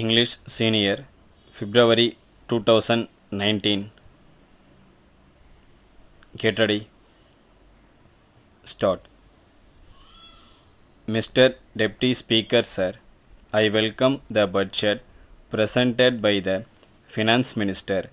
English Senior, February 2019. Get ready. Start. Mr. Deputy Speaker, sir, I welcome the budget presented by the Finance Minister.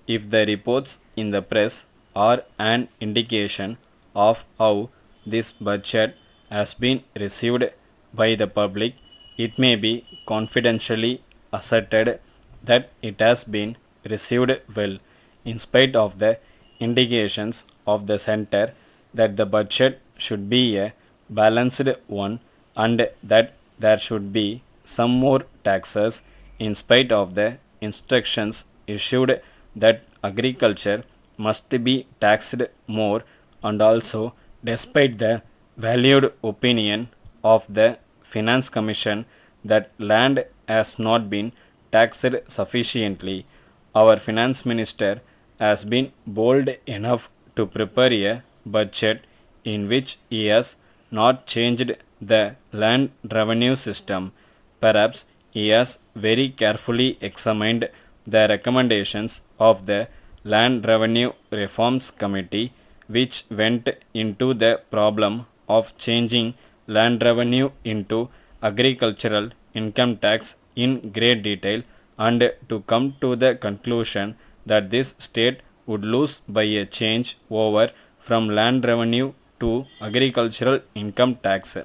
If the reports in the press are an indication of how this budget has been received by the public, it may be confidentially asserted that it has been received well, in spite of the indications of the center that the budget should be a balanced one and that there should be some more taxes, in spite of the instructions issued that agriculture must be taxed more, and also despite the valued opinion of the Finance Commission that land has not been taxed sufficiently. Our Finance Minister has been bold enough to prepare a budget in which he has not changed the land revenue system. Perhaps he has very carefully examined the recommendations of the Land Revenue Reforms Committee, which went into the problem of changing land revenue into agricultural income tax in great detail, and to come to the conclusion that this state would lose by a change over from land revenue to agricultural income tax.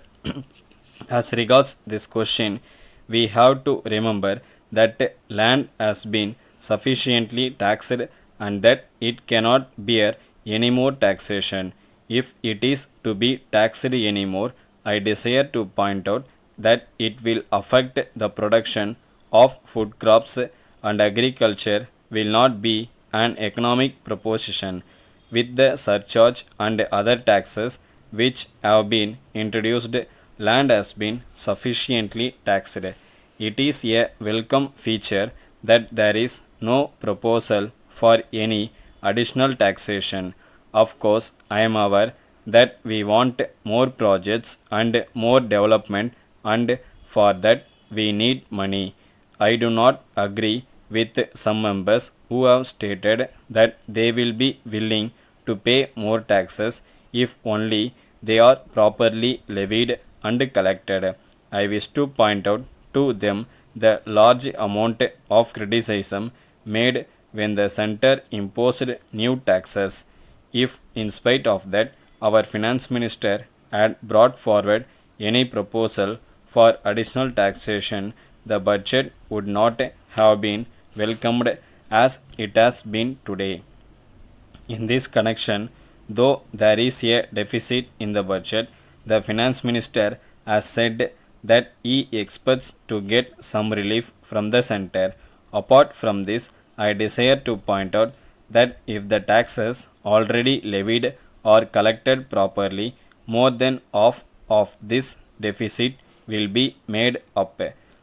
As regards this question, we have to remember that land has been sufficiently taxed and that it cannot bear any more taxation. If it is to be taxed anymore, I desire to point out that it will affect the production of food crops, and agriculture will not be an economic proposition. With the surcharge and other taxes which have been introduced, land has been sufficiently taxed. It is a welcome feature that there is no proposal for any additional taxation. Of course, I am aware that we want more projects and more development, and for that we need money. I do not agree with some members who have stated that they will be willing to pay more taxes if only they are properly levied and collected. I wish to point out to them the large amount of criticism made when the center imposed new taxes. If, in spite of that, our finance minister had brought forward any proposal for additional taxation, the budget would not have been welcomed as it has been today. In this connection, though there is a deficit in the budget, the finance minister has said that he expects to get some relief from the center. Apart from this, I desire to point out that if the taxes already levied are collected properly, more than half of this deficit will be made up.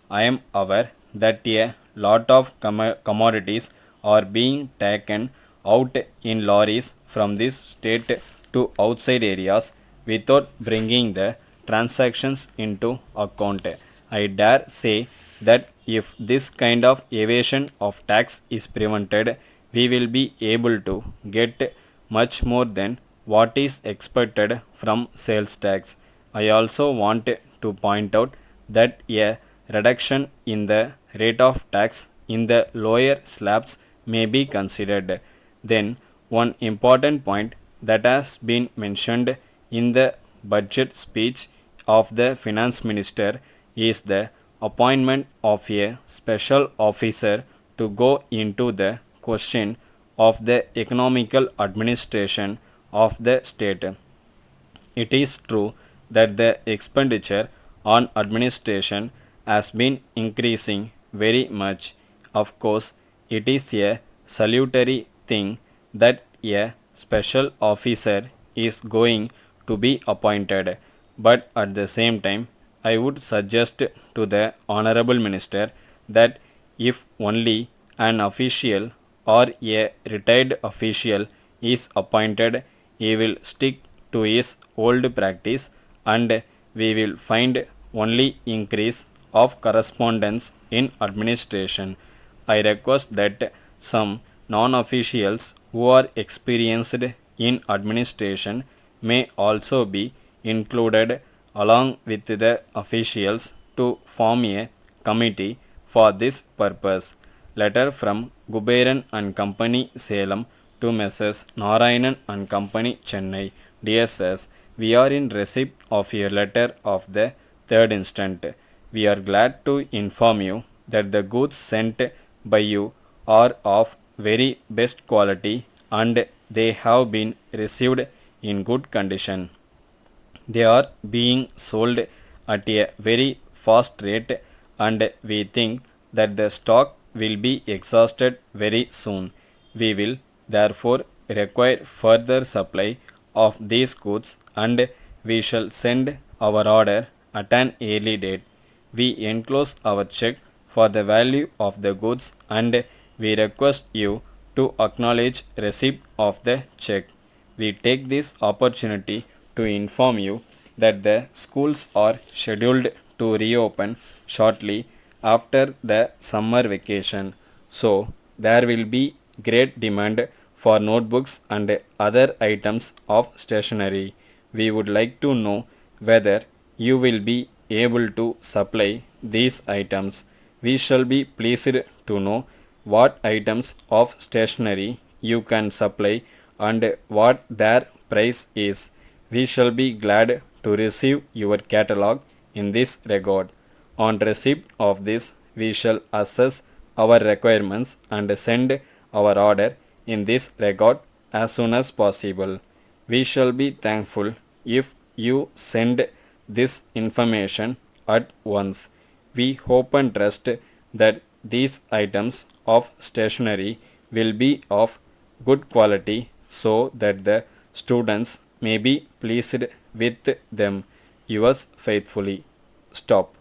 I am aware that a lot of commodities are being taken out in lorries from this state to outside areas without bringing the transactions into account. I dare say that if this kind of evasion of tax is prevented, we will be able to get much more than what is expected from sales tax. I also want to point out that a reduction in the rate of tax in the lower slabs may be considered. Then, one important point that has been mentioned in the budget speech of the finance minister is the appointment of a special officer to go into the question of the economical administration of the state. It is true that the expenditure on administration has been increasing very much. Of course, it is a salutary thing that a special officer is going to be appointed, but at the same time, I would suggest to the Honorable Minister that if only an official or a retired official is appointed, he will stick to his old practice, and we will find only increase of correspondence in administration. I request that some non-officials who are experienced in administration may also be included along with the officials to form a committee for this purpose. Letter from Guberan and Company Salem to Messrs. Narayanan and Company Chennai. Dear Sirs, we are in receipt of your letter of the third instant. We are glad to inform you that the goods sent by you are of very best quality and they have been received in good condition. They are being sold at a very fast rate and we think that the stock will be exhausted very soon. We will therefore require further supply of these goods and we shall send our order at an early date. We enclose our check for the value of the goods and we request you to acknowledge receipt of the check. We take this opportunity to inform you that the schools are scheduled to reopen shortly after the summer vacation. So, there will be great demand for notebooks and other items of stationery. We would like to know whether you will be able to supply these items. We shall be pleased to know what items of stationery you can supply and what their price is. We shall be glad to receive your catalog in this regard. On receipt of this, we shall assess our requirements and send our order in this regard as soon as possible. We shall be thankful if you send this information at once. We hope and trust that these items of stationery will be of good quality so that the students may be pleased with them. Yours faithfully. Stop.